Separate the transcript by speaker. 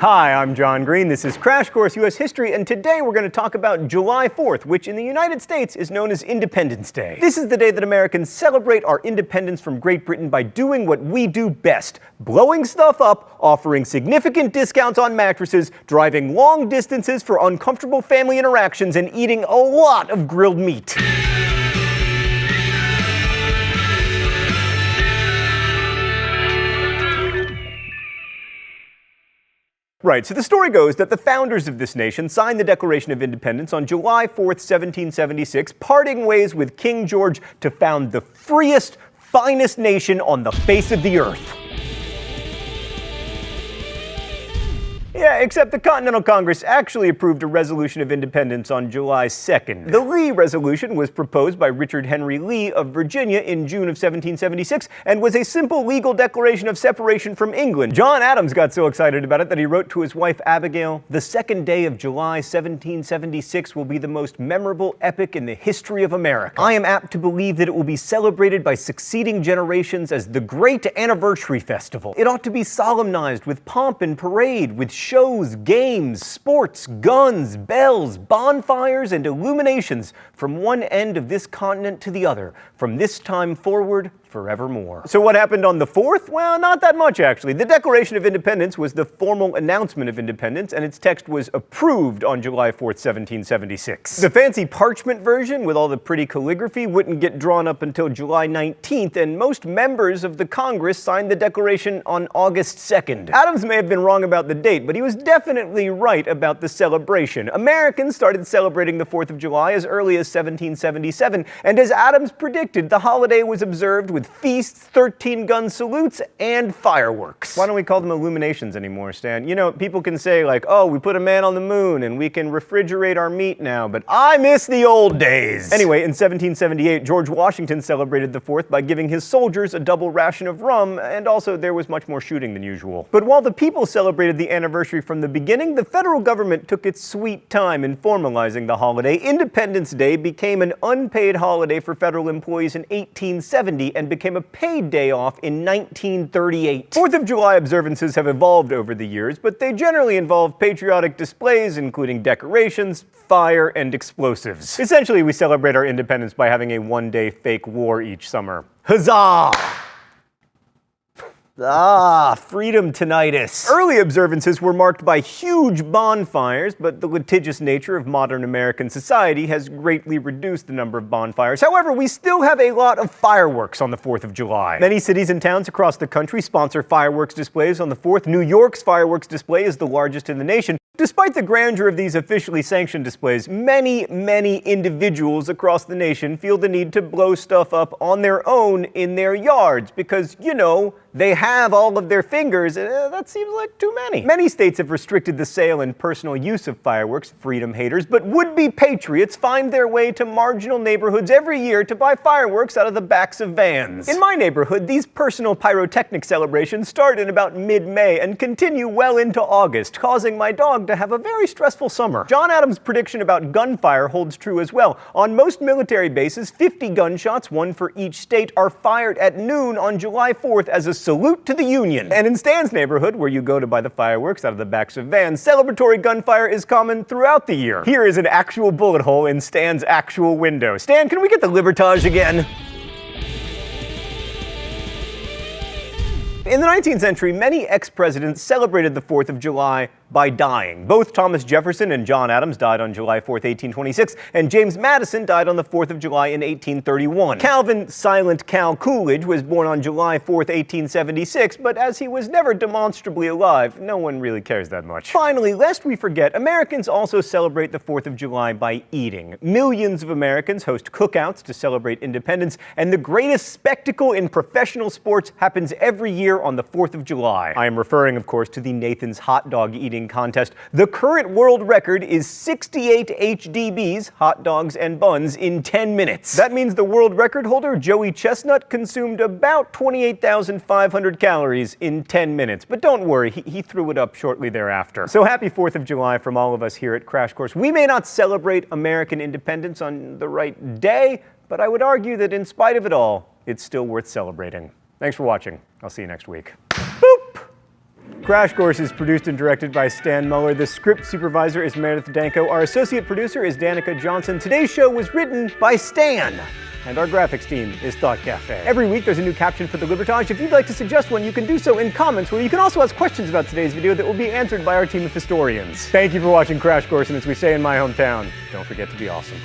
Speaker 1: Hi, I'm John Green. This is Crash Course U.S. History, and today we're going to talk about July 4th, which in the United States is known as Independence Day. This is the day that Americans celebrate our independence from Great Britain by doing what we do best: blowing stuff up, offering significant discounts on mattresses, driving long distances for uncomfortable family interactions, and eating a lot of grilled meat. Right, so the story goes that the founders of this nation signed the Declaration of Independence on July 4th, 1776, parting ways with King George to found the freest, finest nation on the face of the earth. Yeah, except the Continental Congress actually approved a resolution of independence on July 2nd. The Lee Resolution was proposed by Richard Henry Lee of Virginia in June of 1776 and was a simple legal declaration of separation from England. John Adams got so excited about it that he wrote to his wife Abigail, "The second day of July 1776 will be the most memorable epoch in the history of America. I am apt to believe that it will be celebrated by succeeding generations as the great anniversary festival. It ought to be solemnized with pomp and parade, with shows, games, sports, guns, bells, bonfires, and illuminations from one end of this continent to the other, from this time forward, forevermore." So what happened on the 4th? Well, not that much, actually. The Declaration of Independence was the formal announcement of independence, and its text was approved on July 4th, 1776. The fancy parchment version with all the pretty calligraphy wouldn't get drawn up until July 19th, and most members of the Congress signed the Declaration on August 2nd. Adams may have been wrong about the date, but he was definitely right about the celebration. Americans started celebrating the 4th of July as early as 1777, and as Adams predicted, the holiday was observed with feasts, 13-gun salutes, and fireworks. Why don't we call them illuminations anymore, Stan? You know, people can say like, oh, we put a man on the moon and we can refrigerate our meat now, but I miss the old days. Anyway, in 1778, George Washington celebrated the 4th by giving his soldiers a double ration of rum, and also there was much more shooting than usual. But while the people celebrated the anniversary from the beginning, the federal government took its sweet time in formalizing the holiday. Independence Day became an unpaid holiday for federal employees in 1870 and became a paid day off in 1938. 4th of July observances have evolved over the years, but they generally involve patriotic displays, including decorations, fire, and explosives. Essentially, we celebrate our independence by having a one-day fake war each summer. Huzzah! Freedom tinnitus. Early observances were marked by huge bonfires, but the litigious nature of modern American society has greatly reduced the number of bonfires. However, we still have a lot of fireworks on the 4th of July. Many cities and towns across the country sponsor fireworks displays on the 4th. New York's fireworks display is the largest in the nation. Despite the grandeur of these officially sanctioned displays, many individuals across the nation feel the need to blow stuff up on their own in their yards because, you know, they have all of their fingers, and that seems like too many. Many states have restricted the sale and personal use of fireworks, freedom haters, but would-be patriots find their way to marginal neighborhoods every year to buy fireworks out of the backs of vans. In my neighborhood, these personal pyrotechnic celebrations start in about mid-May and continue well into August, causing my dog to have a very stressful summer. John Adams' prediction about gunfire holds true as well. On most military bases, 50 gunshots, one for each state, are fired at noon on July 4th as a salute to the Union. And in Stan's neighborhood, where you go to buy the fireworks out of the backs of vans, celebratory gunfire is common throughout the year. Here is an actual bullet hole in Stan's actual window. Stan, can we get the Libertage again? In the 19th century, many ex-presidents celebrated the 4th of July by dying. Both Thomas Jefferson and John Adams died on July 4th, 1826, and James Madison died on the 4th of July in 1831. Calvin Silent Cal Coolidge was born on July 4th, 1876, but as he was never demonstrably alive, no one really cares that much. Finally, lest we forget, Americans also celebrate the 4th of July by eating. Millions of Americans host cookouts to celebrate independence, and the greatest spectacle in professional sports happens every year on the 4th of July. I am referring, of course, to the Nathan's Hot Dog Eating Contest. The current world record is 68 HDBs, hot dogs and buns, in 10 minutes. That means the world record holder, Joey Chestnut, consumed about 28,500 calories in 10 minutes. But don't worry, he threw it up shortly thereafter. So happy 4th of July from all of us here at Crash Course. We may not celebrate American independence on the right day, but I would argue that in spite of it all, it's still worth celebrating. Thanks for watching. I'll see you next week. Boop! Crash Course is produced and directed by Stan Muller. The script supervisor is Meredith Danko. Our associate producer is Danica Johnson. Today's show was written by Stan. And our graphics team is Thought Cafe. Every week there's a new caption for the Libertage. If you'd like to suggest one, you can do so in comments, where you can also ask questions about today's video that will be answered by our team of historians. Thank you for watching Crash Course, and as we say in my hometown, don't forget to be awesome.